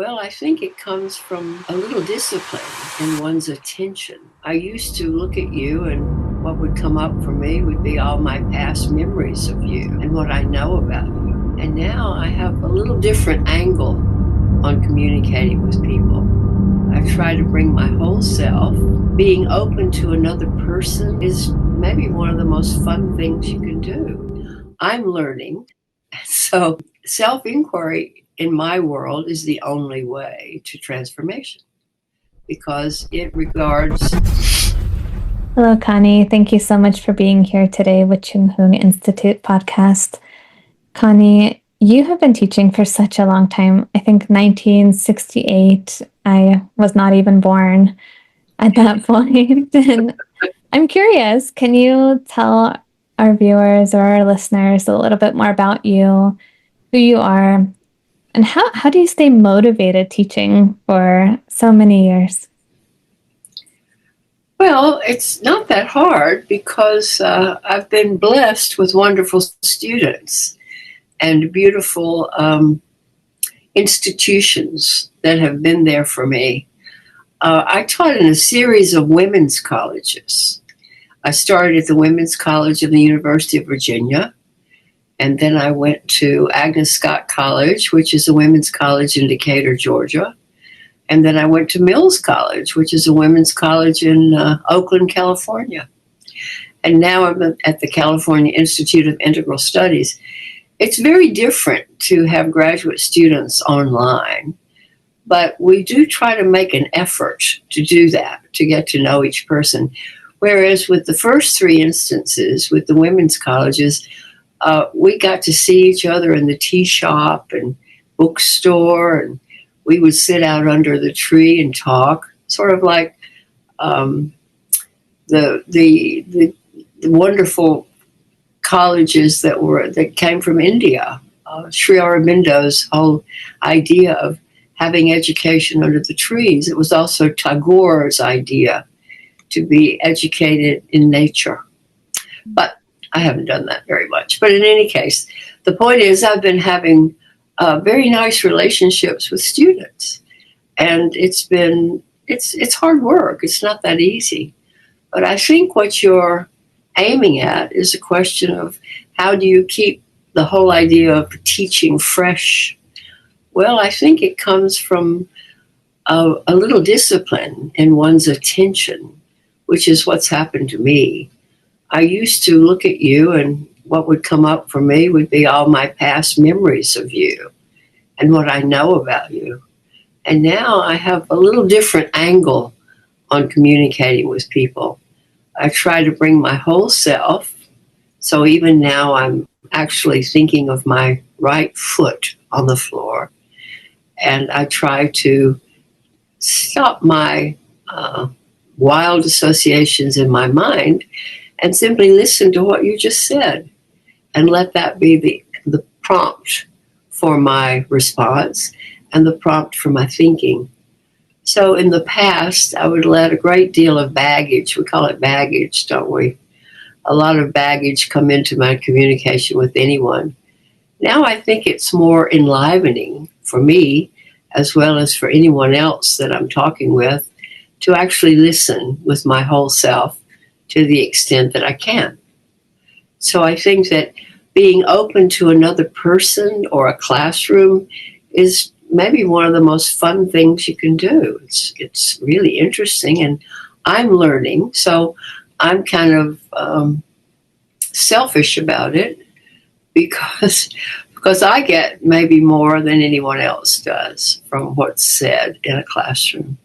Well, I think it comes from a little discipline in one's attention. I used to look at you, and what would come up for me would be all my past memories of you and what I know about you. And now I have a little different angle on communicating with people. I try to bring my whole self. Being open to another person is maybe one of the most fun things you can do. I'm learning. So self-inquiry in my world is the only way to transformation because it regards. Hello, Connie. Thank you so much for being here today with Chung Huong Institute podcast. Connie, you have been teaching for such a long time. I think 1968. I was not even born at that point. And I'm curious, can you tell our viewers or our listeners a little bit more about you, who you are, and how do you stay motivated teaching for so many years? Well, it's not that hard because I've been blessed with wonderful students and beautiful institutions that have been there for me. I taught in a series of women's colleges. I started at the Women's College of the University of Virginia, and then I went to Agnes Scott College, which is a women's college in Decatur, Georgia. And then I went to Mills College, which is a women's college in Oakland, California. And now I'm at the California Institute of Integral Studies. It's very different to have graduate students online, but we do try to make an effort to do that, to get to know each person. Whereas with the first three instances, with the women's colleges, we got to see each other in the tea shop and bookstore, and we would sit out under the tree and talk, sort of like the wonderful colleges that came from India. Sri Aurobindo's whole idea of having education under the trees. It was also Tagore's idea to be educated in nature. But I haven't done that very much. But in any case, the point is I've been having very nice relationships with students. And it's hard work. It's not that easy. But I think what you're aiming at is a question of how do you keep the whole idea of teaching fresh? Well, I think it comes from a little discipline in one's attention, which is what's happened to me. I used to look at you, and what would come up for me would be all my past memories of you and what I know about you. And now I have a little different angle on communicating with people. I try to bring my whole self. So even now I'm actually thinking of my right foot on the floor. And I try to stop my wild associations in my mind and simply listen to what you just said and let that be the prompt for my response and the prompt for my thinking. So in the past, I would let a great deal of baggage, we call it baggage, don't we? A lot of baggage come into my communication with anyone. Now I think it's more enlivening for me, as well as for anyone else that I'm talking with, to actually listen with my whole self to the extent that I can. So I think that being open to another person or a classroom is maybe one of the most fun things you can do. It's really interesting, and I'm learning, so I'm kind of selfish about it because I get maybe more than anyone else does from what's said in a classroom.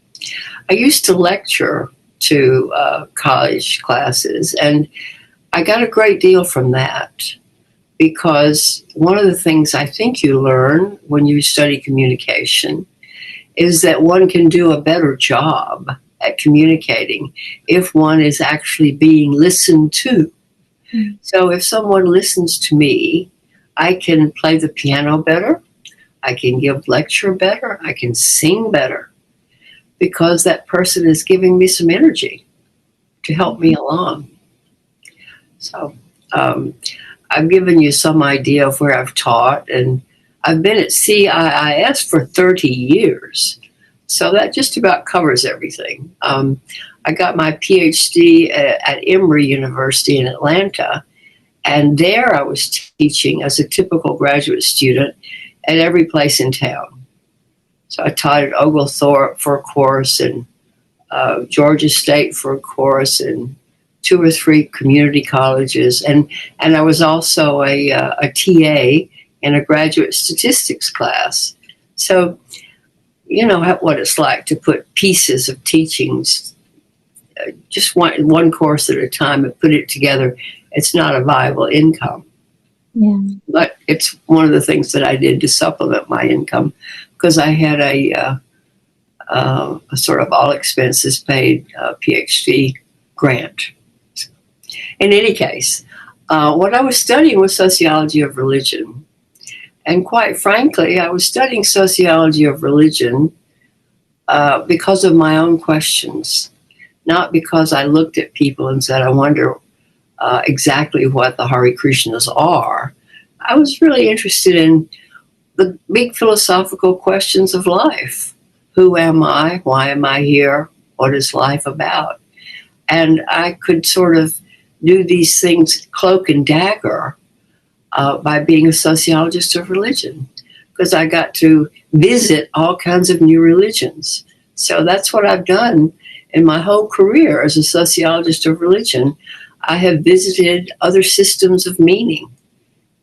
I used to lecture to college classes, and I got a great deal from that because one of the things I think you learn when you study communication is that one can do a better job at communicating if one is actually being listened to. Mm. So if someone listens to me, I can play the piano better, I can give lecture better, I can sing better, because that person is giving me some energy to help me along. So I've given you some idea of where I've taught, and I've been at CIIS for 30 years. So that just about covers everything. I got my PhD at Emory University in Atlanta, and there I was teaching as a typical graduate student at every place in town. So I taught at Oglethorpe for a course, and Georgia State for a course, and 2 or 3 community colleges. And I was also a TA in a graduate statistics class. So, you know what it's like to put pieces of teachings, just one course at a time, and put it together. It's not a viable income. Yeah. But it's one of the things that I did to supplement my income, because I had a sort of all expenses paid PhD grant. In any case, what I was studying was sociology of religion. And quite frankly, I was studying sociology of religion because of my own questions, not because I looked at people and said, I wonder exactly what the Hare Krishnas are. I was really interested in the big philosophical questions of life. Who am I? Why am I here? What is life about? And I could sort of do these things cloak and dagger by being a sociologist of religion, because I got to visit all kinds of new religions. So that's what I've done in my whole career as a sociologist of religion. I have visited other systems of meaning,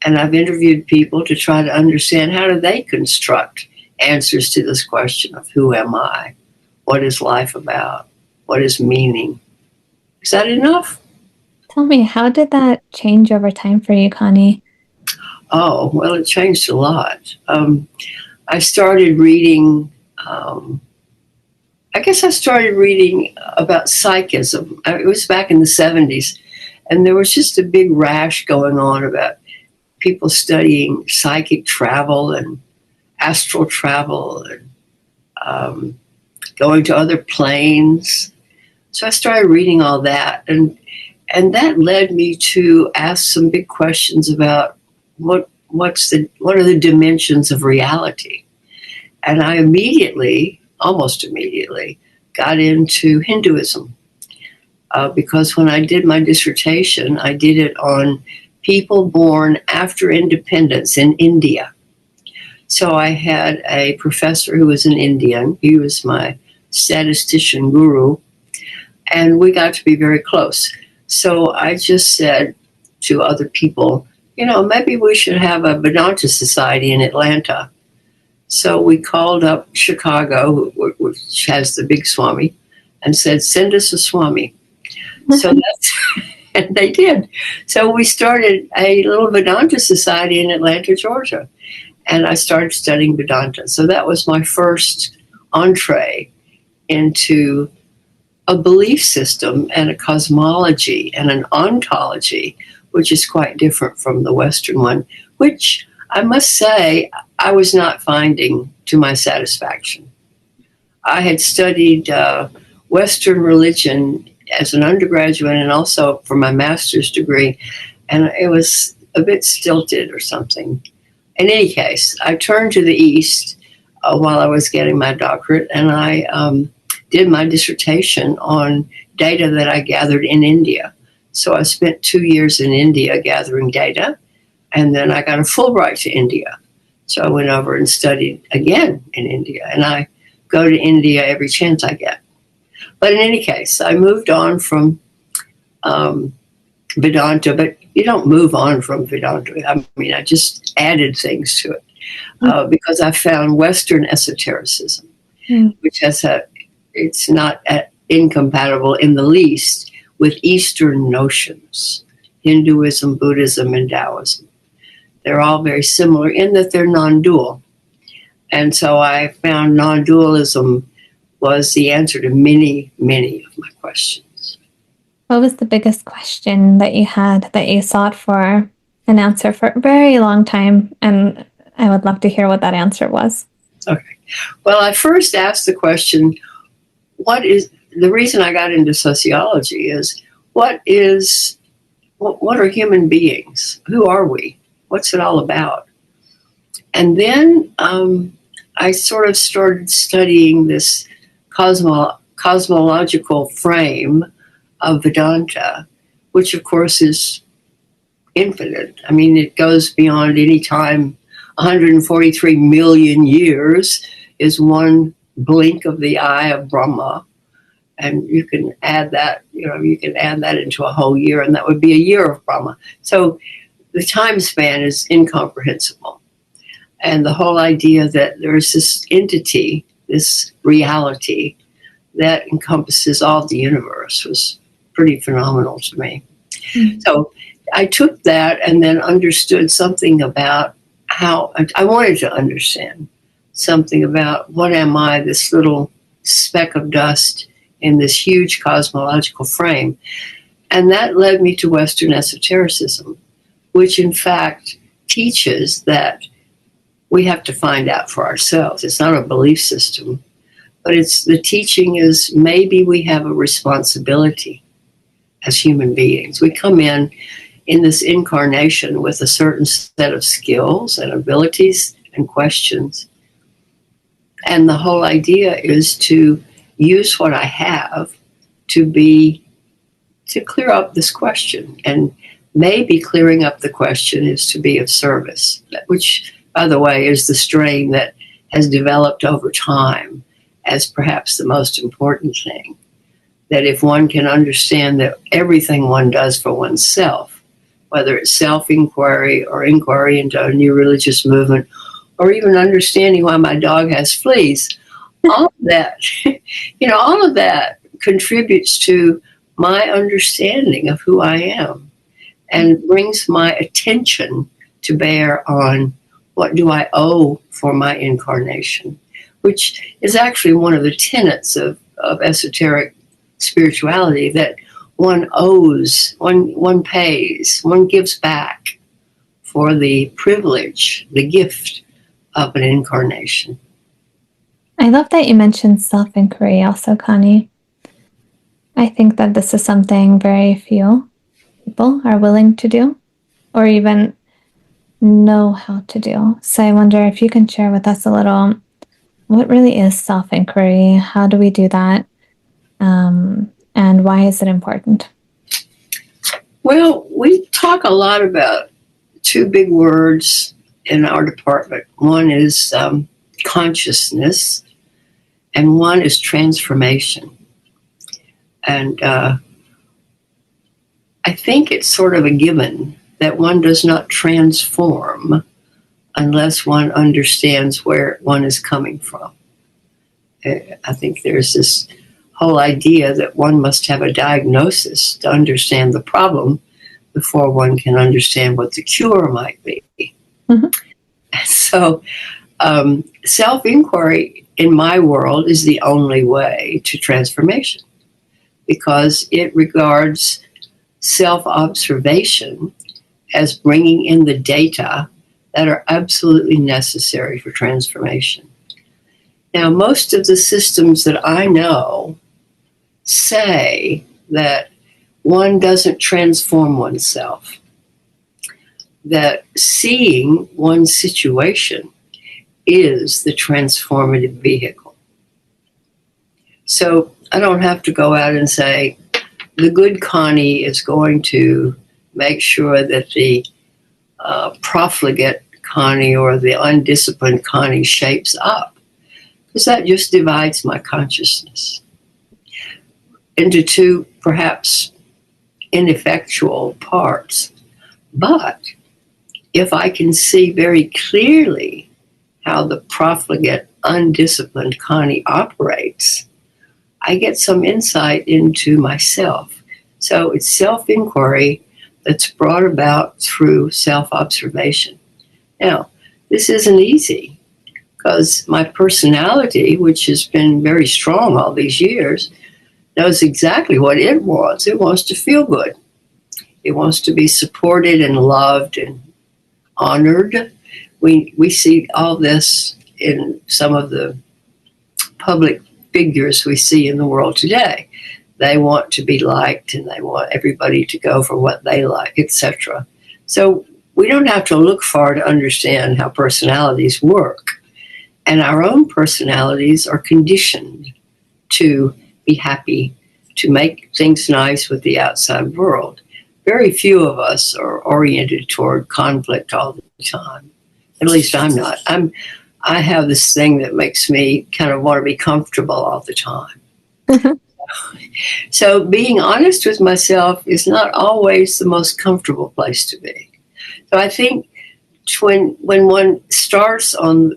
and I've interviewed people to try to understand how do they construct answers to this question of who am I? What is life about? What is meaning? Is that enough? Tell me, how did that change over time for you, Connie? Oh, well, it changed a lot. I started reading, I started reading about psychism. It was back in the 70s, and there was just a big rash going on about people studying psychic travel and astral travel and going to other planes. So I started reading all that, and that led me to ask some big questions about what are the dimensions of reality. And I almost immediately, got into Hinduism because when I did my dissertation, I did it on people born after independence in India. So I had a professor who was an Indian. He was my statistician guru, and we got to be very close. So I just said to other people, maybe we should have a Vedanta society in Atlanta. So we called up Chicago, which has the big Swami, and said, send us a Swami. So and they did. So we started a little Vedanta society in Atlanta, Georgia. And I started studying Vedanta. So that was my first entree into a belief system and a cosmology and an ontology, which is quite different from the Western one, which I must say I was not finding to my satisfaction. I had studied Western religion as an undergraduate and also for my master's degree, and it was a bit stilted or something. In any case, I turned to the East while I was getting my doctorate, and I did my dissertation on data that I gathered in India. So I spent 2 years in India gathering data, and then I got a Fulbright to India. So I went over and studied again in India, and I go to India every chance I get. But in any case, I moved on from Vedanta, but you don't move on from Vedanta. I mean, I just added things to it because I found Western esotericism, which it's not incompatible in the least with Eastern notions, Hinduism, Buddhism, and Taoism. They're all very similar in that they're non-dual. And so I found non-dualism was the answer to many, many of my questions. What was the biggest question that you had that you sought for an answer for a very long time? And I would love to hear what that answer was. Okay. Well, I first asked the question, the reason I got into sociology is what are human beings? Who are we? What's it all about? And then I sort of started studying this cosmological frame of Vedanta, which of course is infinite. I mean, it goes beyond any time. 143 million years is one blink of the eye of Brahma. And you can add that, you can add that into a whole year, and that would be a year of Brahma. So the time span is incomprehensible. And the whole idea that there's this entity, this reality that encompasses all the universe was pretty phenomenal to me. Mm-hmm. So I took that and then understood something about how I wanted to understand something about what am I, this little speck of dust in this huge cosmological frame. And that led me to Western esotericism, which in fact teaches that we have to find out for ourselves. It's not a belief system, but the teaching is maybe we have a responsibility as human beings. We come in this incarnation with a certain set of skills and abilities and questions. And the whole idea is to use what I have to clear up this question. And maybe clearing up the question is to be of service, which, by the way, is the strain that has developed over time as perhaps the most important thing. That if one can understand that everything one does for oneself, whether it's self-inquiry or inquiry into a new religious movement, or even understanding why my dog has fleas, all of that, all of that contributes to my understanding of who I am and brings my attention to bear on what do I owe for my incarnation, which is actually one of the tenets of esoteric spirituality, that one owes, one pays, one gives back for the privilege, the gift of an incarnation. I love that you mentioned self-inquiry also, Connie. I think that this is something very few people are willing to do or even know how to do. So I wonder if you can share with us a little, what really is self-inquiry? How do we do that? And why is it important? Well, we talk a lot about two big words in our department. One is consciousness, and one is transformation. And I think it's sort of a given that one does not transform unless one understands where one is coming from. I think there's this whole idea that one must have a diagnosis to understand the problem before one can understand what the cure might be. Mm-hmm. So self-inquiry in my world is the only way to transformation, because it regards self-observation as bringing in the data that are absolutely necessary for transformation. Now, most of the systems that I know say that one doesn't transform oneself, that seeing one's situation is the transformative vehicle. So I don't have to go out and say, the good Connie is going to make sure that the profligate Connie or the undisciplined Connie shapes up, because that just divides my consciousness into two perhaps ineffectual parts. But if I can see very clearly how the profligate, undisciplined Connie operates, I get some insight into myself. So it's self-inquiry that's brought about through self-observation. Now, this isn't easy, because my personality, which has been very strong all these years, knows exactly what it wants. It wants to feel good. It wants to be supported and loved and honored. We see all this in some of the public figures we see in the world today. They want to be liked, and they want everybody to go for what they like, etc. So we don't have to look far to understand how personalities work. And our own personalities are conditioned to be happy, to make things nice with the outside world. Very few of us are oriented toward conflict all the time. At least I'm not. I have this thing that makes me kind of want to be comfortable all the time. So being honest with myself is not always the most comfortable place to be. So I think when one starts on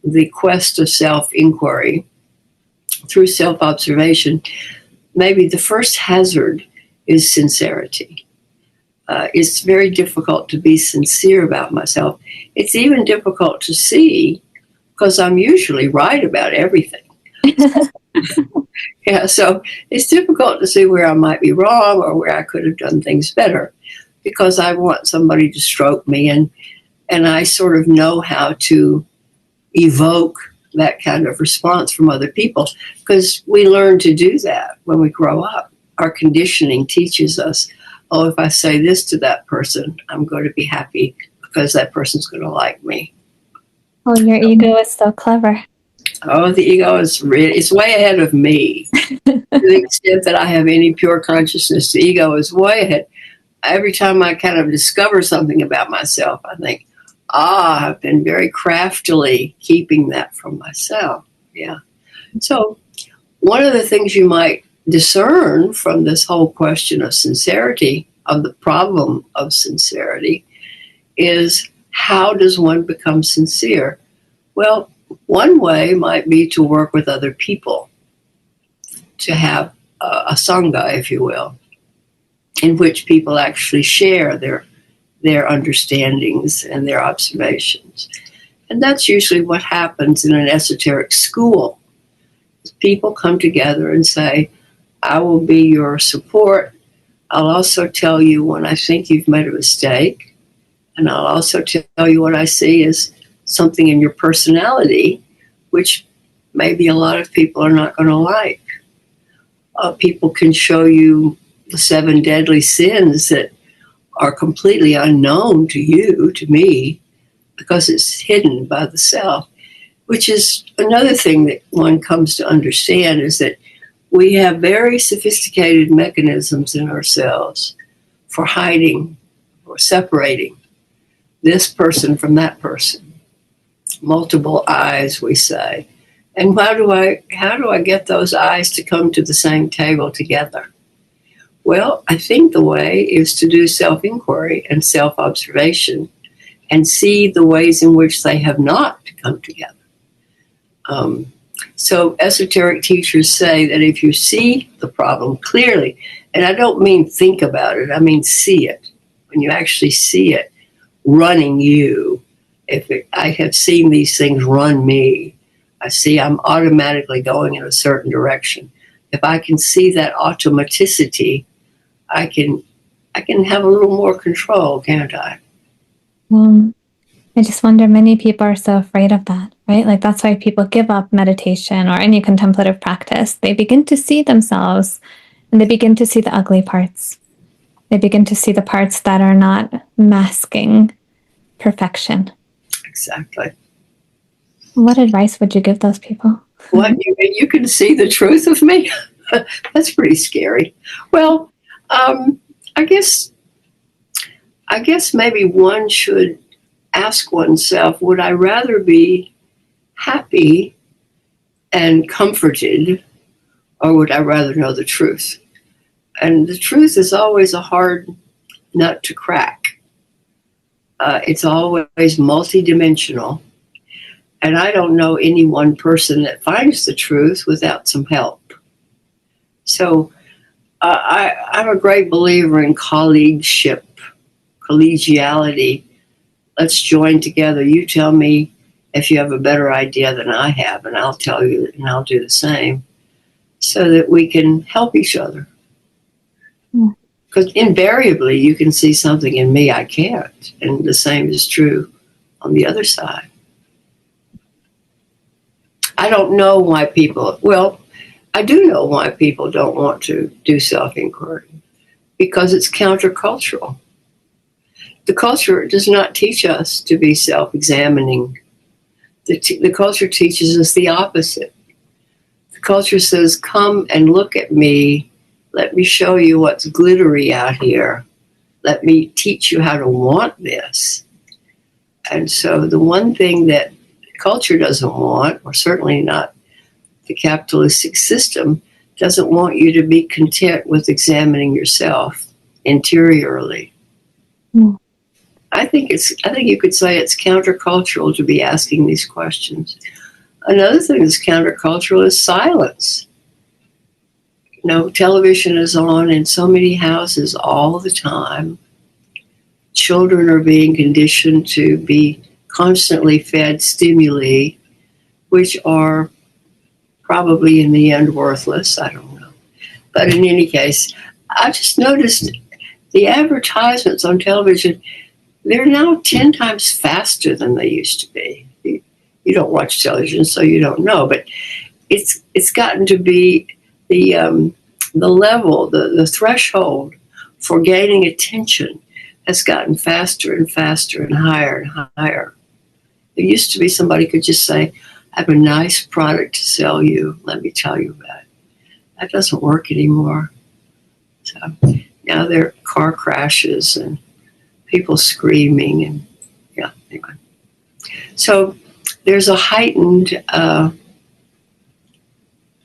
the quest of self-inquiry through self-observation, maybe the first hazard is sincerity. It's very difficult to be sincere about myself. It's even difficult to see because I'm usually right about everything. Yeah, so it's difficult to see where I might be wrong or where I could have done things better because I want somebody to stroke me and I sort of know how to evoke that kind of response from other people because we learn to do that when we grow up. Our conditioning teaches us, oh, if I say this to that person, I'm going to be happy because that person's going to like me. Oh, your ego is so clever. Oh, the ego is it's way ahead of me. To the extent that I have any pure consciousness, the ego is way ahead. Every time I kind of discover something about myself, I think, I've been very craftily keeping that from myself. Yeah. So one of the things you might discern from this whole question of sincerity, of the problem of sincerity, is how does one become sincere? Well, one way might be to work with other people, to have a sangha, if you will, in which people actually share their understandings and their observations. And that's usually what happens in an esoteric school. People come together and say, I will be your support. I'll also tell you when I think you've made a mistake. And I'll also tell you what I see as something in your personality, which maybe a lot of people are not going to like. People can show you the 7 deadly sins that are completely unknown to you, to me, because it's hidden by the self, which is another thing that one comes to understand is that we have very sophisticated mechanisms in ourselves for hiding or separating this person from that person. Multiple eyes, we say. And how do I get those eyes to come to the same table together? Well, I think the way is to do self-inquiry and self-observation and see the ways in which they have not come together. So esoteric teachers say that if you see the problem clearly, and I don't mean think about it, I mean see it. When you actually see it running you, I have seen these things run me, I see I'm automatically going in a certain direction. If I can see that automaticity, I can have a little more control, can't I? I just wonder, many people are so afraid of that, right? Like that's why people give up meditation or any contemplative practice. They begin to see themselves and they begin to see the ugly parts. They begin to see the parts that are not masking perfection. Exactly. What advice would you give those people? What, you can see the truth of me? That's pretty scary. Well, I guess maybe one should ask oneself, would I rather be happy and comforted, or would I rather know the truth? And the truth is always a hard nut to crack. It's always multidimensional. And I don't know any one person that finds the truth without some help. So I'm a great believer in colleagueship, collegiality. Let's join together. You tell me if you have a better idea than I have, and I'll tell you, and I'll do the same, so that we can help each other. Because invariably, you can see something in me I can't, and the same is true on the other side. I don't know why I do know why people don't want to do self-inquiry, because it's countercultural. The culture does not teach us to be self-examining. The culture teaches us the opposite. The culture says, come and look at me. Let me show you what's glittery out here. Let me teach you how to want this. And so the one thing that culture doesn't want, or certainly not the capitalistic system, doesn't want you to be content with examining yourself interiorly. Mm. I think you could say it's countercultural to be asking these questions. Another thing that's countercultural is silence. Television is on in so many houses all the time. Children are being conditioned to be constantly fed stimuli, which are probably in the end worthless. I don't know. But in any case, I just noticed the advertisements on television, they're now 10 times faster than they used to be. You don't watch television, so you don't know, but it's gotten to be the level, the threshold for gaining attention has gotten faster and faster and higher and higher. It used to be somebody could just say, I have a nice product to sell you. Let me tell you about it. That doesn't work anymore. So now there are car crashes and people screaming and anyway. So there's a heightened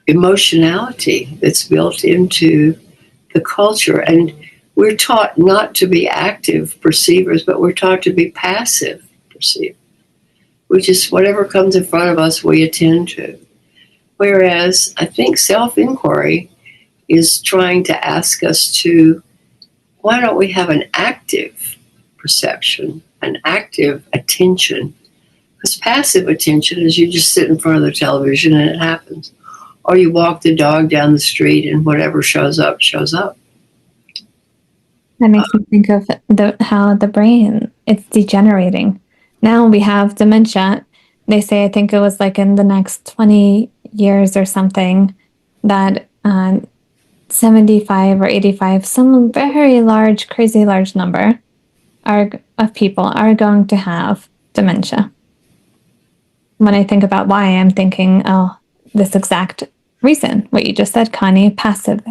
emotionality that's built into the culture. And we're taught not to be active perceivers, but we're taught to be passive perceivers. We just, whatever comes in front of us, we attend to. Whereas I think self-inquiry is trying to ask us to, why don't we have an active perception, an active attention? Because passive attention is you just sit in front of the television and it happens. Or you walk the dog down the street and whatever shows up, shows up. That makes me think of how the brain, it's degenerating. Now we have dementia. They say, I think it was like in the next 20 years or something, that 75 or 85, some very large, crazy large number of people are going to have dementia. When I think about why, I'm thinking, this exact reason, what you just said, Connie, passive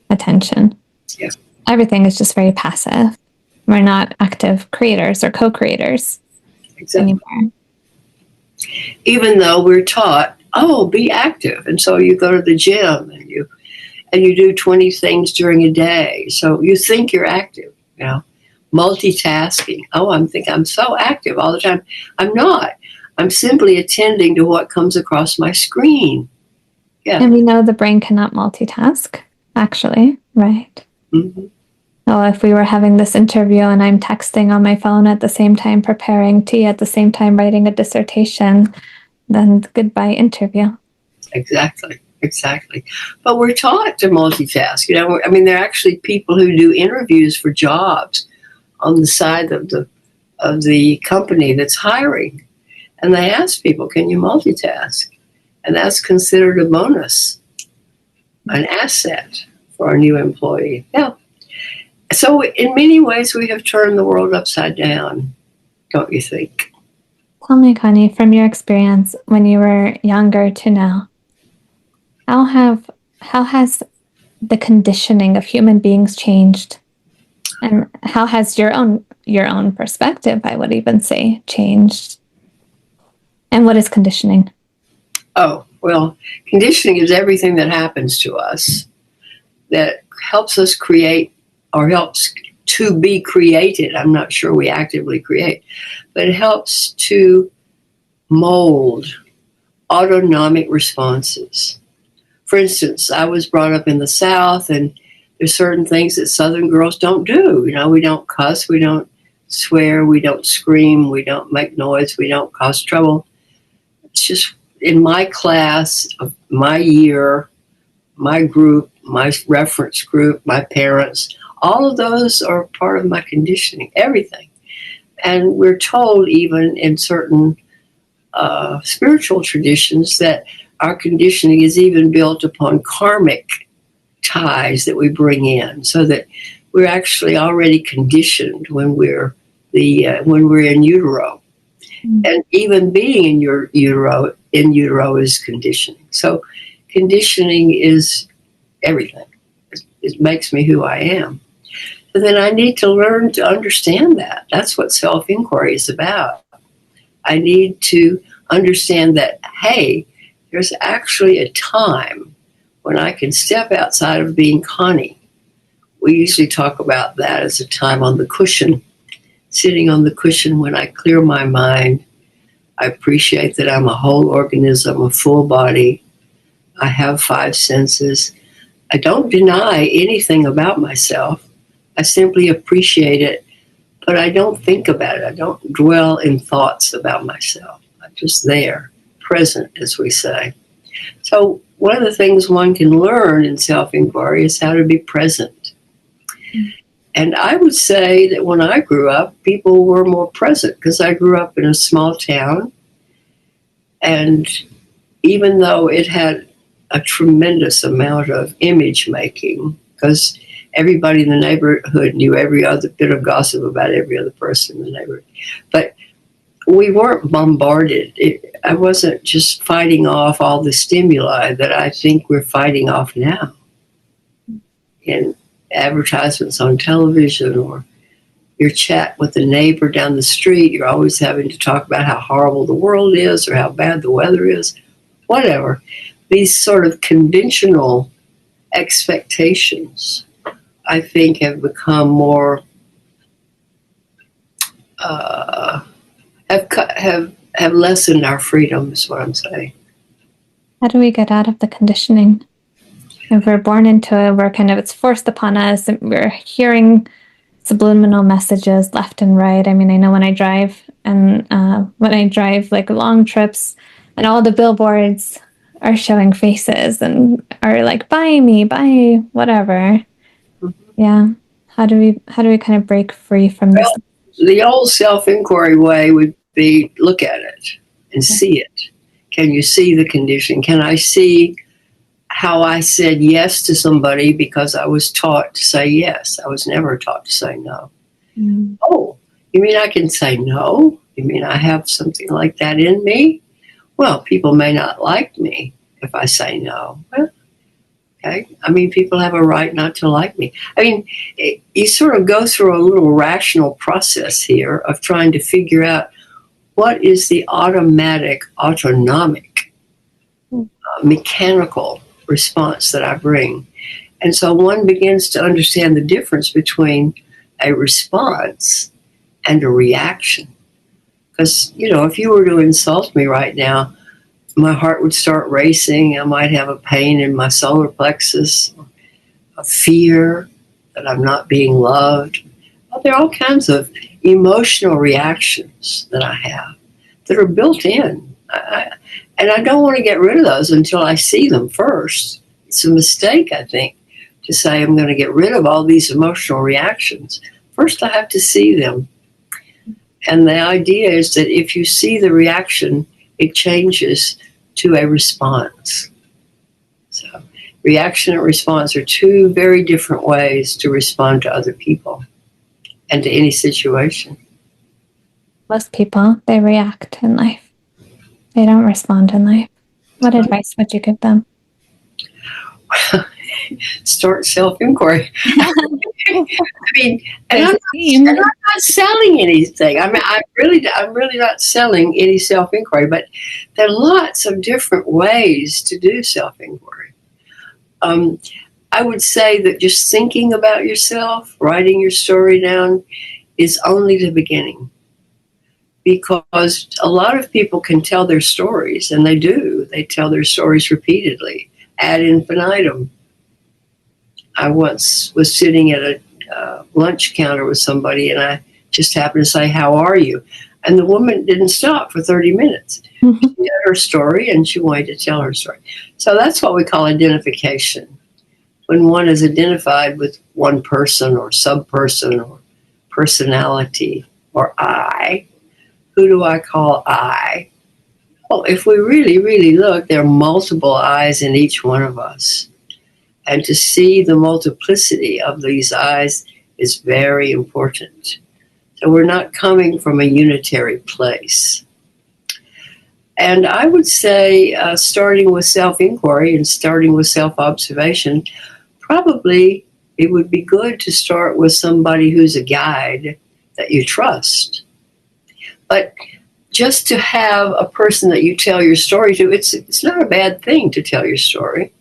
attention. Yeah. Everything is just very passive. We're not active creators or co-creators anymore. Even though we're taught, be active. And so you go to the gym and you do 20 things during a day. So you think you're active, multitasking. I'm so active all the time. I'm not. I'm simply attending to what comes across my screen. Yeah. And we know the brain cannot multitask, actually, right? Mm-hmm. Oh, if we were having this interview and I'm texting on my phone at the same time, preparing tea at the same time, writing a dissertation, then goodbye interview. Exactly. But we're taught to multitask. There are actually people who do interviews for jobs on the side of the company that's hiring. And they ask people, can you multitask? And that's considered a bonus, an asset for a new employee. Yeah. So in many ways, we have turned the world upside down, don't you think? Tell me, Connie, from your experience when you were younger to now, how has the conditioning of human beings changed? And how has your own perspective, I would even say, changed? And what is conditioning? Oh, well, conditioning is everything that happens to us that helps us create or helps to be created. I'm not sure we actively create, but it helps to mold autonomic responses. For instance, I was brought up in the South, and there's certain things that Southern girls don't do. We don't cuss, we don't swear, we don't scream, we don't make noise, we don't cause trouble. It's just in my class, my year, my group, my reference group, my parents, all of those are part of my conditioning, everything. And we're told even in certain spiritual traditions that our conditioning is even built upon karmic ties that we bring in, so that we're actually already conditioned when we're when we're in utero. And even being in your utero is conditioning. So conditioning is everything. It makes me who I am. So then I need to learn to understand that. That's what self-inquiry is about. I need to understand that, hey, there's actually a time when I can step outside of being Connie. We usually talk about that as a time on the cushion, sitting on the cushion when I clear my mind. I appreciate that I'm a whole organism, a full body. I have 5 senses. I don't deny anything about myself. I simply appreciate it, but I don't think about it. I don't dwell in thoughts about myself. I'm just there, present, as we say. So one of the things one can learn in self-inquiry is how to be present. And I would say that when I grew up, people were more present because I grew up in a small town. And even though it had a tremendous amount of image making, because everybody in the neighborhood knew every other bit of gossip about every other person in the neighborhood. But we weren't bombarded. I wasn't just fighting off all the stimuli that I think we're fighting off now in advertisements on television or your chat with the neighbor down the street. You're always having to talk about how horrible the world is or how bad the weather is, whatever. These sort of conventional expectations, I think, have become more, have lessened our freedom, is what I'm saying. How do we get out of the conditioning? If we're born into it, it's forced upon us, and we're hearing subliminal messages left and right. I mean, I know when I drive like long trips, and all the billboards are showing faces and are like, buy me, buy whatever. Mm-hmm. Yeah. How do we kind of break free from this? The old self-inquiry way would be look at it and see it. Can you see the condition? Can I see how I said yes to somebody because I was taught to say yes? I was never taught to say no. Mm. Oh, you mean I can say no? You mean I have something like that in me? Well, people may not like me if I say no. Well, okay. I mean, people have a right not to like me. I mean, you sort of go through a little rational process here of trying to figure out what is the automatic, autonomic, mechanical response that I bring. And so one begins to understand the difference between a response and a reaction. Because, if you were to insult me right now, my heart would start racing. I might have a pain in my solar plexus, a fear that I'm not being loved. Well, there are all kinds of emotional reactions that I have that are built in. And I don't want to get rid of those until I see them first. It's a mistake, I think, to say I'm going to get rid of all these emotional reactions. First, I have to see them. And the idea is that if you see the reaction, it changes to a response. So reaction and response are two very different ways to respond to other people and to any situation. Most people, they react in life. They don't respond in life. What advice would you give them? Start self-inquiry. I mean, and I'm not selling anything. I mean, I'm really not selling any self-inquiry, but there are lots of different ways to do self-inquiry. I would say that just thinking about yourself, writing your story down, is only the beginning. Because a lot of people can tell their stories, and they do. They tell their stories repeatedly, ad infinitum. I once was sitting at a lunch counter with somebody, and I just happened to say, "How are you?" And the woman didn't stop for 30 minutes. Mm-hmm. She had her story, and she wanted to tell her story. So that's what we call identification. When one is identified with one person or subperson or personality or I, who do I call I? Well, if we really, really look, there are multiple I's in each one of us. And to see the multiplicity of these I's is very important. that we're not coming from a unitary place. And I would say starting with self-inquiry and starting with self-observation, probably it would be good to start with somebody who's a guide that you trust. But just to have a person that you tell your story to, it's not a bad thing to tell your story.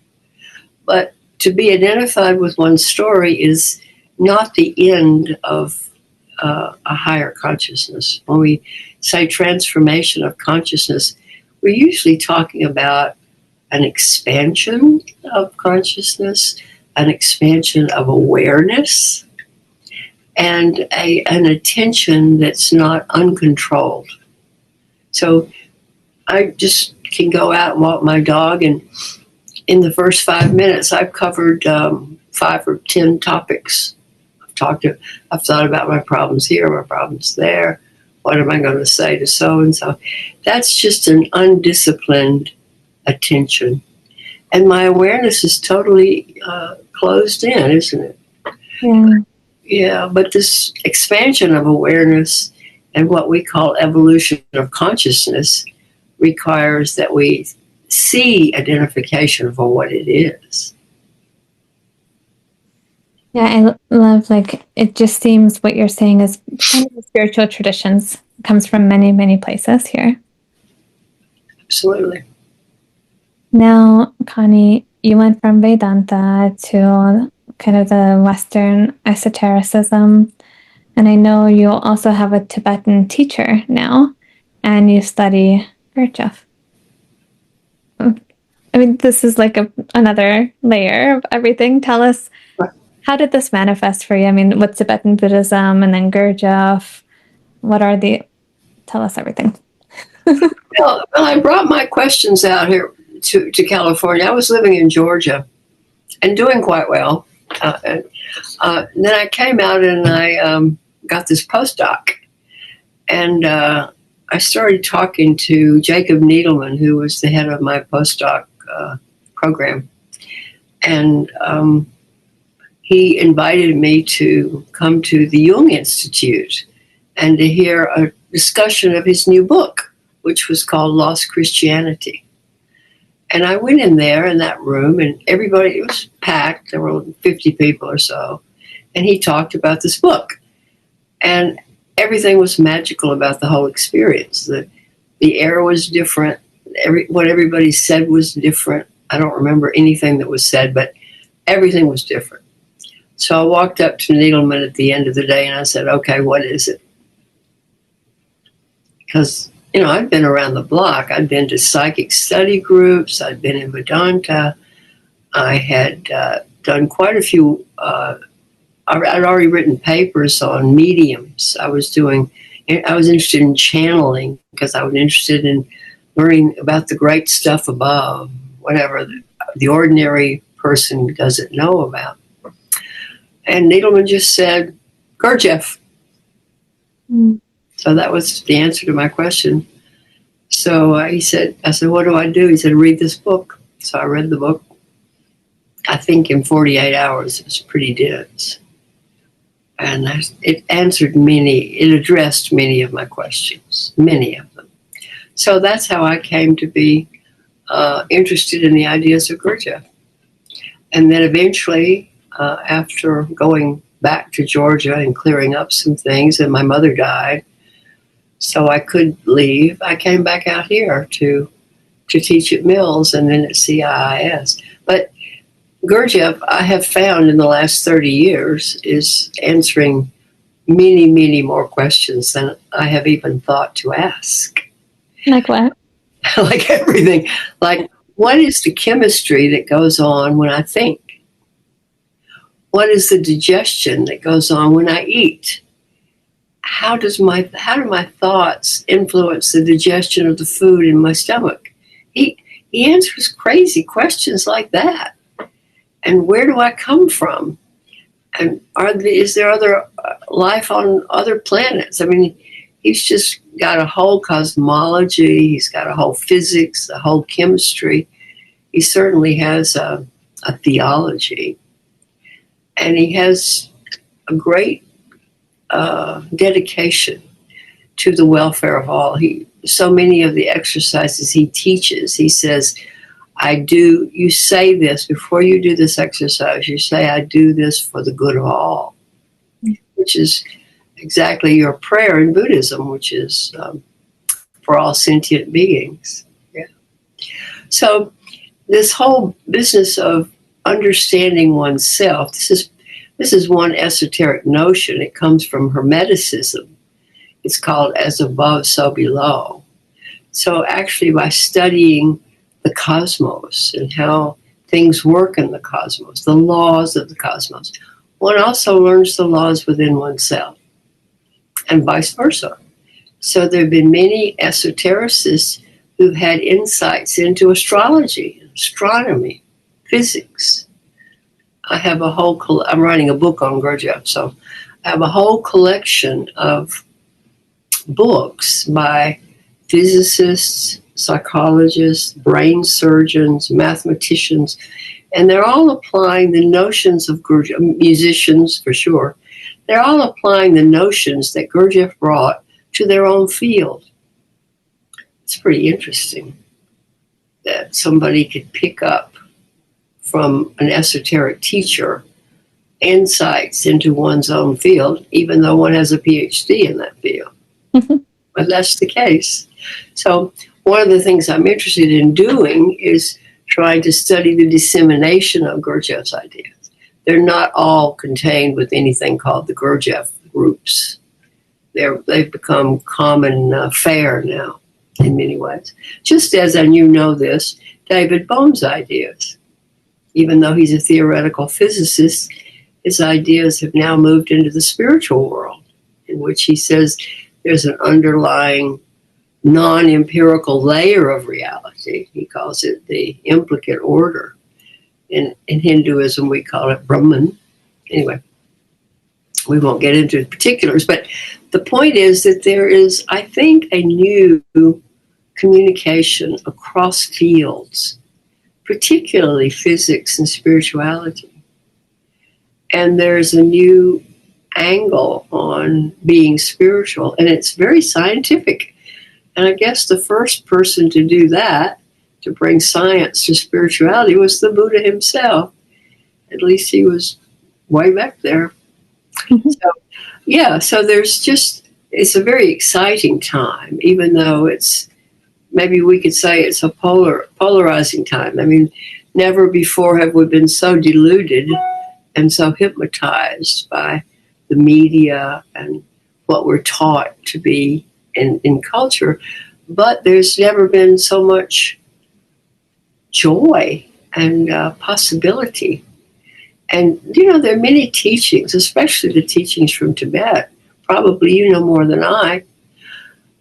But to be identified with one's story is not the end of a higher consciousness. When we say transformation of consciousness, we're usually talking about an expansion of consciousness, an expansion of awareness, and an attention that's not uncontrolled. So I just can go out and walk my dog, and in the first 5 minutes, I've covered 5 or 10 topics. I've thought about my problems here, my problems there. What am I going to say to so-and-so? That's just an undisciplined attention. And my awareness is totally closed in, isn't it? Yeah. Yeah, but this expansion of awareness and what we call evolution of consciousness requires that we see identification for what it is. Yeah, I love, like, it just seems what you're saying is kind of the spiritual traditions. It comes from many, many places here. Absolutely. Now, Connie, you went from Vedanta to kind of the Western esotericism. And I know you also have a Tibetan teacher now, and you study Gurdjieff. I mean, this is like another layer of everything. Tell us, how did this manifest for you? I mean, with Tibetan Buddhism and then Gurdjieff, tell us everything. Well, I brought my questions out here to California. I was living in Georgia and doing quite well. Then I came out and I got this postdoc. And I started talking to Jacob Needleman, who was the head of my postdoc program. And he invited me to come to the Jung Institute and to hear a discussion of his new book, which was called Lost Christianity. And I went in there in that room, and everybody, it was packed. There were 50 people or so. And he talked about this book. And everything was magical about the whole experience. The air was different. What everybody said was different. I don't remember anything that was said, but everything was different. So I walked up to Needleman at the end of the day and I said, okay, what is it? Because, I'd been around the block. I'd been to psychic study groups. I'd been in Vedanta. I had done quite a few, I'd already written papers on mediums. I was interested in channeling because I was interested in learning about the great stuff above, whatever the ordinary person doesn't know about. And Needleman just said, Gurdjieff. Mm. So that was the answer to my question. So I said, what do I do? He said, read this book. So I read the book. I think in 48 hours. It was pretty dense. And it addressed many of my questions, many of them. So that's how I came to be interested in the ideas of Gurdjieff. And then eventually, after going back to Georgia and clearing up some things, and my mother died, so I could leave, I came back out here to teach at Mills and then at CIIS. But Gurdjieff, I have found in the last 30 years, is answering many, many more questions than I have even thought to ask. Like what? Like everything. Like, what is the chemistry that goes on when I think? What is the digestion that goes on when I eat? How do my thoughts influence the digestion of the food in my stomach? He answers crazy questions like that. And where do I come from? And is there other life on other planets? I mean, he's just got a whole cosmology. He's got a whole physics, a whole chemistry. He certainly has a theology. And he has a great dedication to the welfare of all. So many of the exercises he teaches, he says, you say this before you do this exercise, you say, I do this for the good of all, which is exactly your prayer in Buddhism, which is for all sentient beings. Yeah. So this whole business of understanding oneself, this is one esoteric notion. It comes from Hermeticism. It's called as above, so below. So actually by studying the cosmos and how things work in the cosmos, the laws of the cosmos, one also learns the laws within oneself and vice versa. So there have been many esotericists who've had insights into astrology, astronomy, physics. I'm writing a book on Gurdjieff, so I have a whole collection of books by physicists, psychologists, brain surgeons, mathematicians, and they're all applying the notions of Gurdjieff, musicians for sure. They're all applying the notions that Gurdjieff brought to their own field. It's pretty interesting that somebody could pick up from an esoteric teacher insights into one's own field, even though one has a PhD in that field. But that's the case. So one of the things I'm interested in doing is trying to study the dissemination of Gurdjieff's ideas. They're not all contained with anything called the Gurdjieff groups. They've become common fare now in many ways. Just as, and you know this, David Bohm's ideas. Even though he's a theoretical physicist, his ideas have now moved into the spiritual world, in which he says there's an underlying non-empirical layer of reality. He calls it the implicate order. In Hinduism, we call it Brahman. Anyway, we won't get into the particulars, but the point is that there is, I think, a new communication across fields, particularly physics and spirituality. And there's a new angle on being spiritual, and it's very scientific. And I guess the first person to do that, to bring science to spirituality, was the Buddha himself. At least he was way back there. So it's a very exciting time, even though maybe we could say it's a polarizing time. I mean, never before have we been so deluded and so hypnotized by the media and what we're taught to be in culture. But there's never been so much joy and possibility. And, there are many teachings, especially the teachings from Tibet. Probably you know more than I.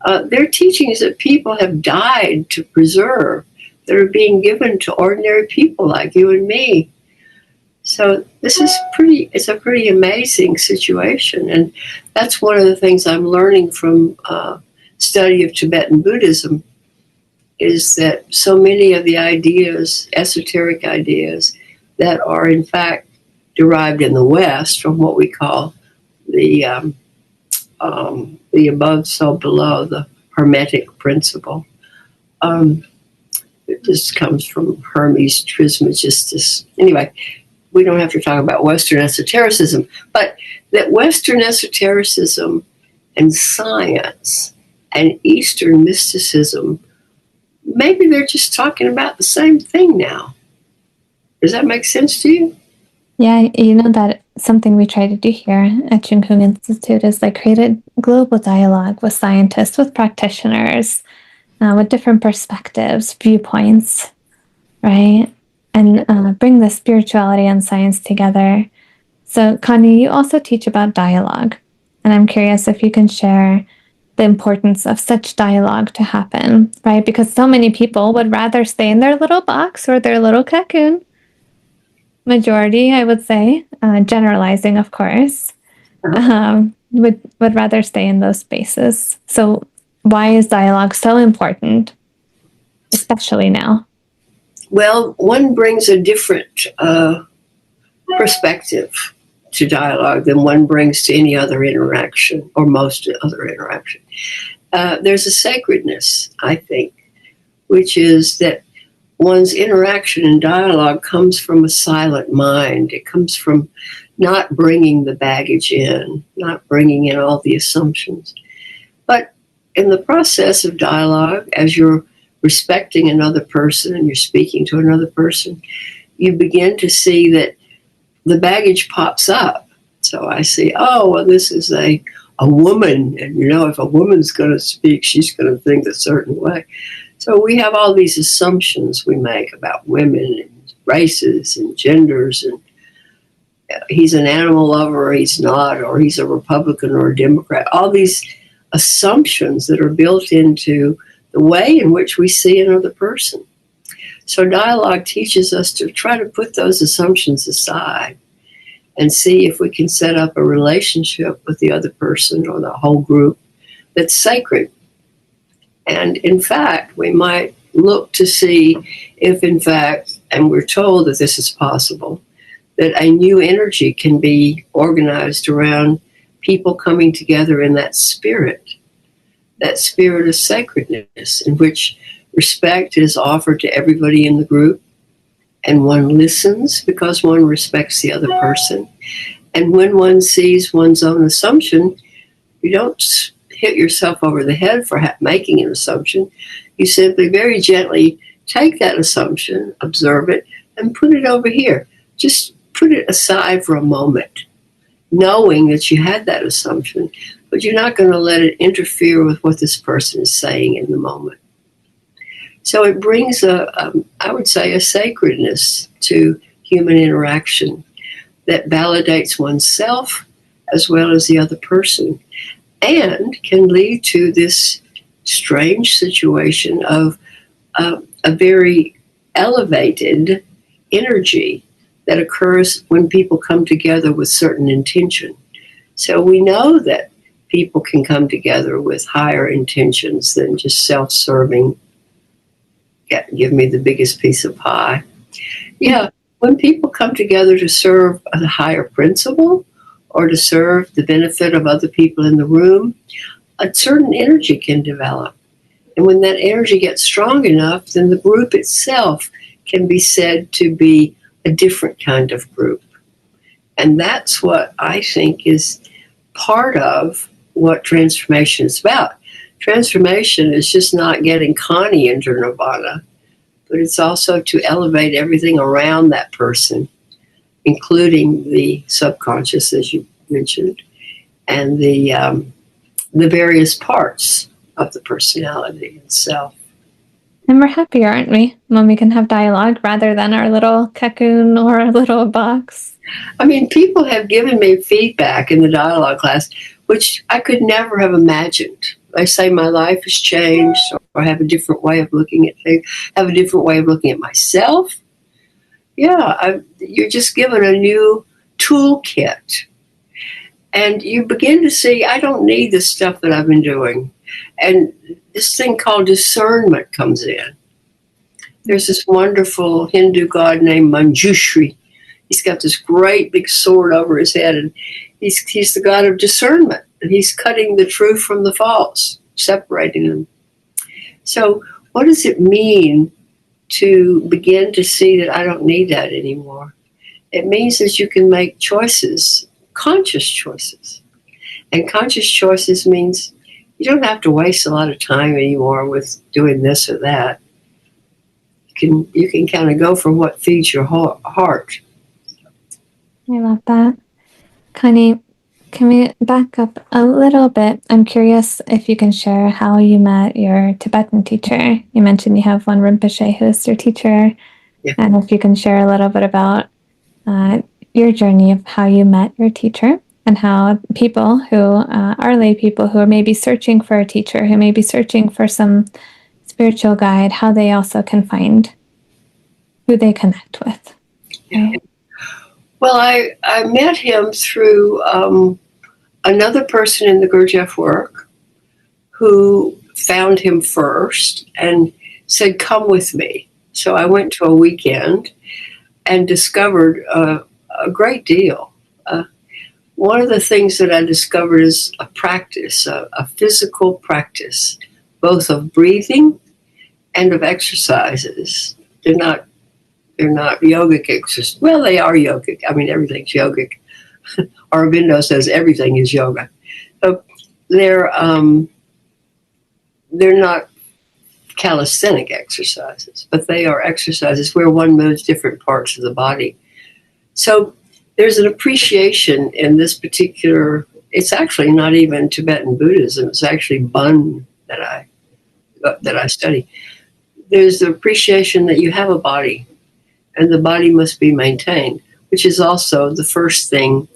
There are teachings that people have died to preserve that are being given to ordinary people like you and me. So it's a pretty amazing situation. And that's one of the things I'm learning from study of Tibetan Buddhism, is that so many of the ideas, esoteric ideas, that are in fact derived in the West from what we call the above, so below, the Hermetic principle. This comes from Hermes Trismegistus. Anyway, we don't have to talk about Western esotericism, but that Western esotericism and science and Eastern mysticism, maybe they're just talking about the same thing now. Does that make sense to you? Yeah, that something we try to do here at Chung Huong Institute is create a global dialogue with scientists, with practitioners, with different perspectives, viewpoints, right? And bring the spirituality and science together. So, Connie, you also teach about dialogue. And I'm curious if you can share the importance of such dialogue to happen, right? Because so many people would rather stay in their little box or their little cocoon. Majority, I would say, generalizing, of course, would rather stay in those spaces. So why is dialogue so important, especially now? Well, one brings a different perspective to dialogue than one brings to any other interaction or most other interaction. There's a sacredness, I think, which is that one's interaction and dialogue comes from a silent mind. It comes from not bringing the baggage in, not bringing in all the assumptions. But in the process of dialogue, as you're respecting another person and you're speaking to another person, you begin to see that the baggage pops up. So I see, oh, well, this is a woman. And, if a woman's going to speak, she's going to think a certain way. So we have all these assumptions we make about women and races and genders. And he's an animal lover or he's not, or he's a Republican or a Democrat. All these assumptions that are built into the way in which we see another person. So dialogue teaches us to try to put those assumptions aside and see if we can set up a relationship with the other person or the whole group that's sacred. And in fact, we might look to see if in fact, and we're told that this is possible, that a new energy can be organized around people coming together in that spirit of sacredness in which respect is offered to everybody in the group, and one listens because one respects the other person. And when one sees one's own assumption, you don't hit yourself over the head for making an assumption. You simply very gently take that assumption, observe it, and put it over here. Just put it aside for a moment, knowing that you had that assumption, but you're not going to let it interfere with what this person is saying in the moment. So it brings I would say, a sacredness to human interaction that validates oneself as well as the other person, and can lead to this strange situation of a very elevated energy that occurs when people come together with certain intention. So we know that people can come together with higher intentions than just self-serving. Give me the biggest piece of pie. Yeah, when people come together to serve a higher principle or to serve the benefit of other people in the room, a certain energy can develop. And when that energy gets strong enough, then the group itself can be said to be a different kind of group. And that's what I think is part of what transformation is about. Transformation is just not getting Connie into nirvana, but it's also to elevate everything around that person, including the subconscious, as you mentioned, and the various parts of the personality itself. And we're happier, aren't we, when we can have dialogue rather than our little cocoon or our little box? I mean, people have given me feedback in the dialogue class, which I could never have imagined. They say my life has changed, or have a different way of looking at things, have a different way of looking at myself. Yeah, you're just given a new toolkit. And you begin to see, I don't need the stuff that I've been doing. And this thing called discernment comes in. There's this wonderful Hindu god named Manjushri. He's got this great big sword over his head, and he's the god of discernment. And he's cutting the truth from the false, separating them. So what does it mean to begin to see that I don't need that anymore? It means that you can make choices, conscious choices. And conscious choices means you don't have to waste a lot of time anymore with doing this or that. You can kind of go for what feeds your heart. I love that. Connie, can we back up a little bit? I'm curious if you can share how you met your Tibetan teacher. You mentioned you have one Rinpoche who is your teacher. Yeah. And if you can share a little bit about your journey of how you met your teacher, and how people who are lay people who are maybe searching for a teacher, who may be searching for some spiritual guide, how they also can find who they connect with. Right? Well, I met him through another person in the Gurdjieff work who found him first and said, come with me. So I went to a weekend and discovered a great deal. one of the things that I discovered is a practice, a physical practice, both of breathing and of exercises. They're not yogic exercises. Well, they are yogic. I mean, everything's yogic. Aurobindo says everything is yoga. So they're not calisthenic exercises, but they are exercises where one moves different parts of the body. So there's an appreciation in this particular, it's actually not even Tibetan Buddhism, it's actually Bun that I study. There's the appreciation that you have a body, and the body must be maintained, which is also the first thing.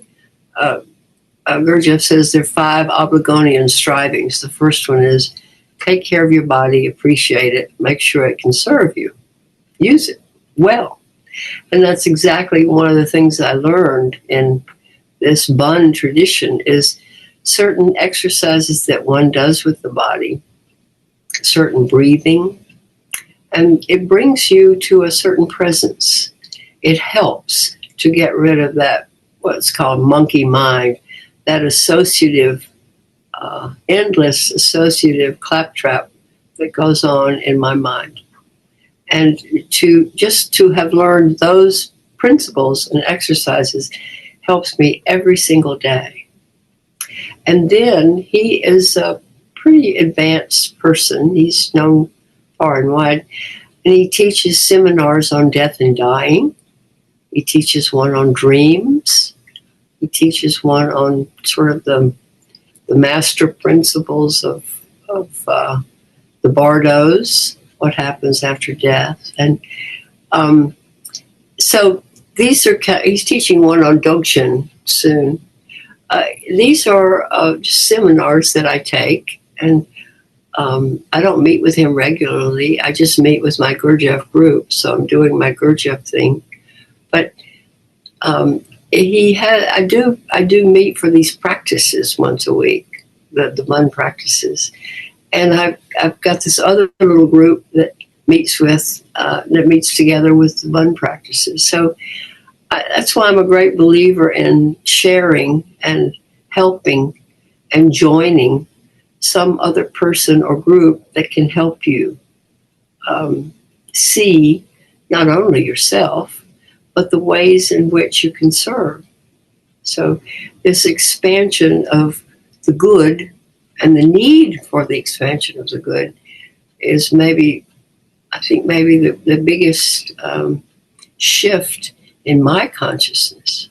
Gurdjieff says there are 5 Obligonian strivings. The first one is take care of your body, appreciate it, make sure it can serve you, use it well. And that's exactly one of the things I learned in this Bun tradition is certain exercises that one does with the body, certain breathing, and it brings you to a certain presence. It helps to get rid of that, what's called monkey mind, that associative, endless associative claptrap that goes on in my mind. And to have learned those principles and exercises helps me every single day. And then he is a pretty advanced person. He's known far and wide. And he teaches seminars on death and dying. He teaches one on dreams. He teaches one on sort of the master principles of the Bardos, what happens after death. And so he's teaching one on Dzogchen soon. These are just seminars that I take, and I don't meet with him regularly. I just meet with my Gurdjieff group, so I'm doing my Gurdjieff thing. But I do meet for these practices once a week, the Bun practices, and I've got this other little group that meets together with the Bun practices. So that's why I'm a great believer in sharing and helping and joining some other person or group that can help you see not only yourself, but the ways in which you can serve. So this expansion of the good and the need for the expansion of the good is maybe the biggest shift in my consciousness.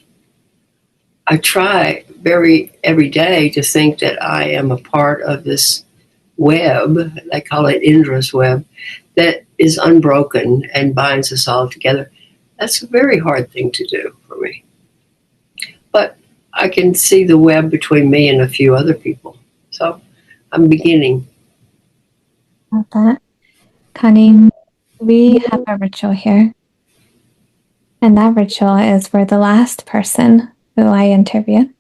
I try every day to think that I am a part of this web, they call it Indra's web, that is unbroken and binds us all together. That's a very hard thing to do for me. But I can see the web between me and a few other people. So I'm beginning. Love that. Connie, we have a ritual here. And that ritual is where the last person who I interview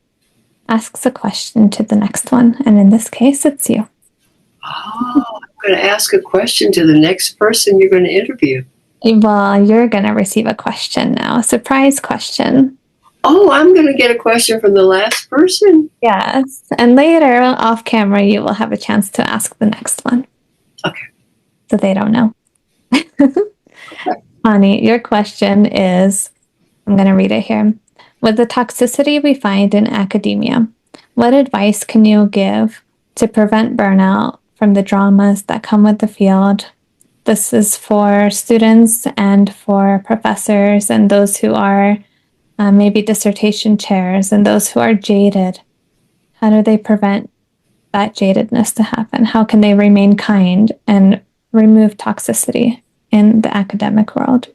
asks a question to the next one. And in this case, it's you. Oh, I'm going to ask a question to the next person you're going to interview. Well, you're going to receive a question now. A surprise question. Oh, I'm going to get a question from the last person? Yes. And later, off camera, you will have a chance to ask the next one. Okay. So they don't know. Connie, your question is, I'm going to read it here. With the toxicity we find in academia, what advice can you give to prevent burnout from the dramas that come with the field? This is for students and for professors and those who are maybe dissertation chairs and those who are jaded. How do they prevent that jadedness to happen? How can they remain kind and remove toxicity in the academic world?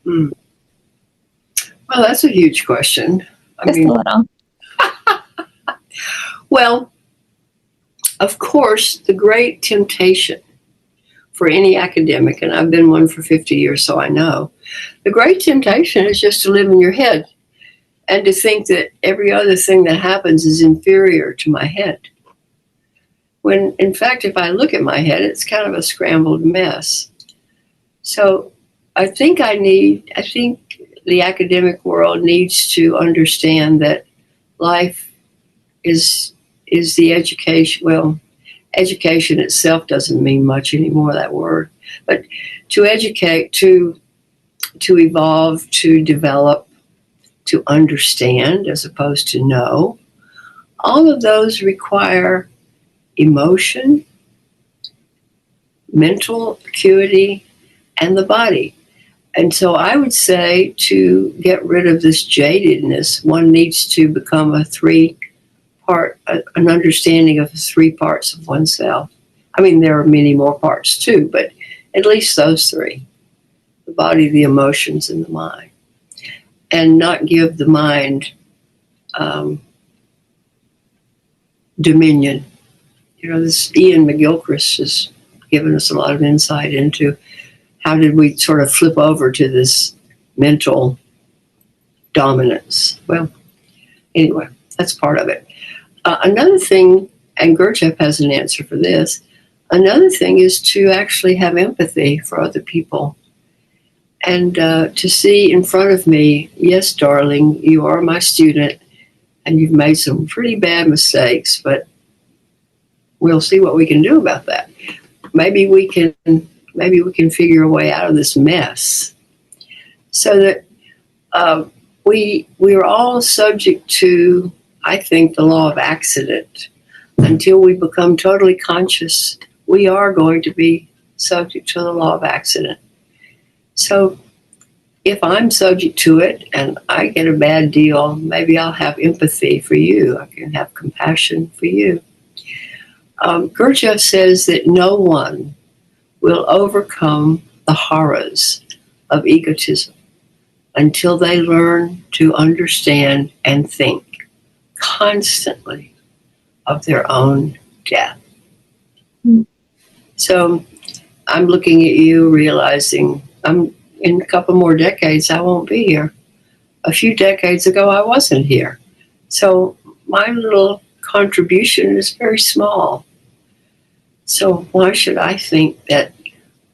Well, that's a huge question. Just a little. Well, of course, the great temptation for any academic, and I've been one for 50 years, so I know, the great temptation is just to live in your head and to think that every other thing that happens is inferior to my head. When, in fact, if I look at my head, it's kind of a scrambled mess. So I think the academic world needs to understand that life is the education. Well, education itself doesn't mean much anymore, that word. But to educate, to evolve, to develop, to understand as opposed to know, all of those require emotion, mental acuity, and the body. And so I would say to get rid of this jadedness, one needs to become an understanding of the 3 parts of oneself. I mean, there are many more parts too, but at least those 3, the body, the emotions, and the mind. And not give the mind dominion. This Ian McGilchrist has given us a lot of insight into how did we sort of flip over to this mental dominance. Well, anyway, that's part of it. Another thing, and Gurdjieff has an answer for this, another thing is to actually have empathy for other people. And to see in front of me, yes, darling, you are my student, and you've made some pretty bad mistakes, but we'll see what we can do about that. Maybe we can figure a way out of this mess. So that we are all subject to, I think, the law of accident. Until we become totally conscious, we are going to be subject to the law of accident. So if I'm subject to it and I get a bad deal, maybe I'll have empathy for you. I can have compassion for you. Gurdjieff says that no one will overcome the horrors of egotism until they learn to understand and think constantly of their own death. Mm. So I'm looking at you, realizing in a couple more decades, I won't be here. A few decades ago, I wasn't here. So my little contribution is very small. So why should I think that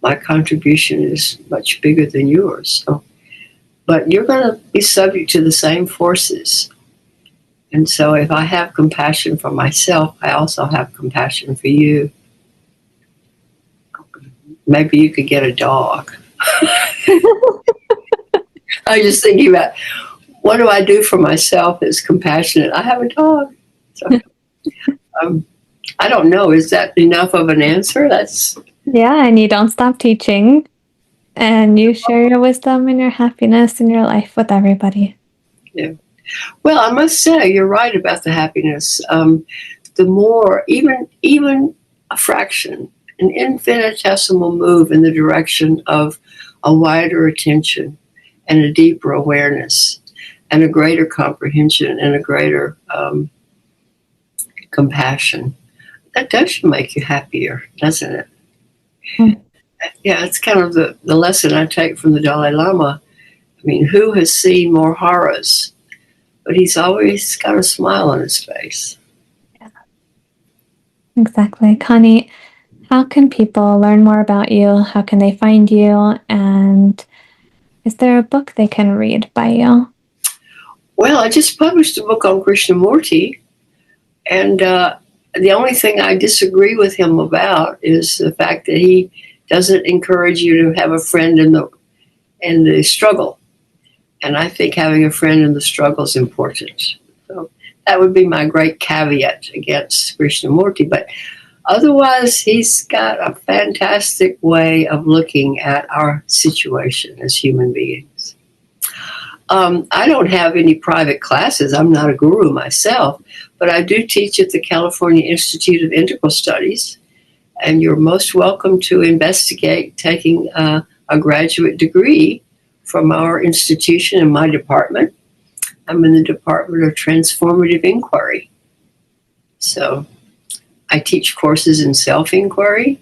my contribution is much bigger than yours? But you're going to be subject to the same forces. And so if I have compassion for myself, I also have compassion for you. Maybe you could get a dog. I was just thinking about, what do I do for myself that's compassionate? I have a dog. So, I don't know. Is that enough of an answer? Yeah, and you don't stop teaching, and you share your wisdom and your happiness in your life with everybody. Yeah. Well, I must say, you're right about the happiness. The more, even a fraction, an infinitesimal move in the direction of a wider attention and a deeper awareness and a greater comprehension and a greater compassion, that does make you happier, doesn't it? Mm. Yeah, it's kind of the lesson I take from the Dalai Lama. I mean, who has seen more horrors? But he's always got a smile on his face. Yeah. Exactly. Connie, how can people learn more about you? How can they find you? And is there a book they can read by you? Well, I just published a book on Krishnamurti, and the only thing I disagree with him about is the fact that he doesn't encourage you to have a friend in the struggle. And I think having a friend in the struggle is important. So that would be my great caveat against Krishnamurti. But otherwise, he's got a fantastic way of looking at our situation as human beings. I don't have any private classes. I'm not a guru myself, but I do teach at the California Institute of Integral Studies, and you're most welcome to investigate taking a graduate degree from our institution in my department. I'm in the Department of Transformative Inquiry. So I teach courses in self-inquiry,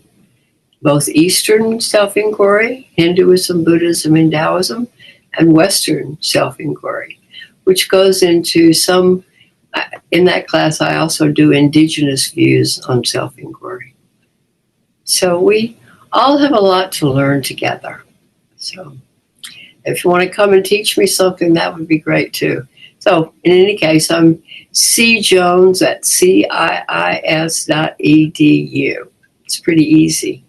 both Eastern self-inquiry, Hinduism, Buddhism, and Taoism, and Western self-inquiry, which goes into in that class I also do indigenous views on self-inquiry. So we all have a lot to learn together. So if you want to come and teach me something, that would be great too. So in any case, I'm cjones@ciis.edu. It's pretty easy.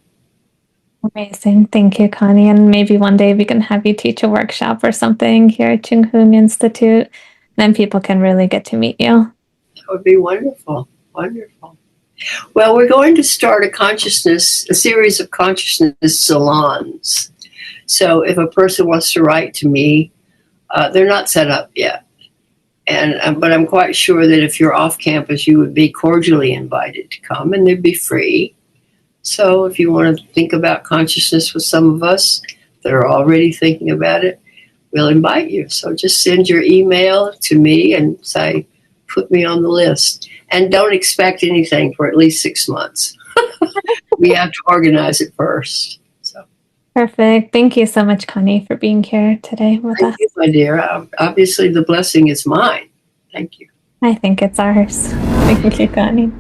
Amazing. Thank you, Connie. And maybe one day we can have you teach a workshop or something here at Chung Huong Institute. Then people can really get to meet you. That would be wonderful. Wonderful. Well, we're going to start a series of consciousness salons. So if a person wants to write to me, they're not set up yet. But I'm quite sure that if you're off campus, you would be cordially invited to come, and they'd be free. So if you want to think about consciousness with some of us that are already thinking about it, we'll invite you. So just send your email to me and say, put me on the list. And don't expect anything for at least 6 months. We have to organize it first. So. Perfect. Thank you so much, Connie, for being here today with us. Thank you, my dear. Obviously, the blessing is mine. Thank you. I think it's ours. Thank you, Connie.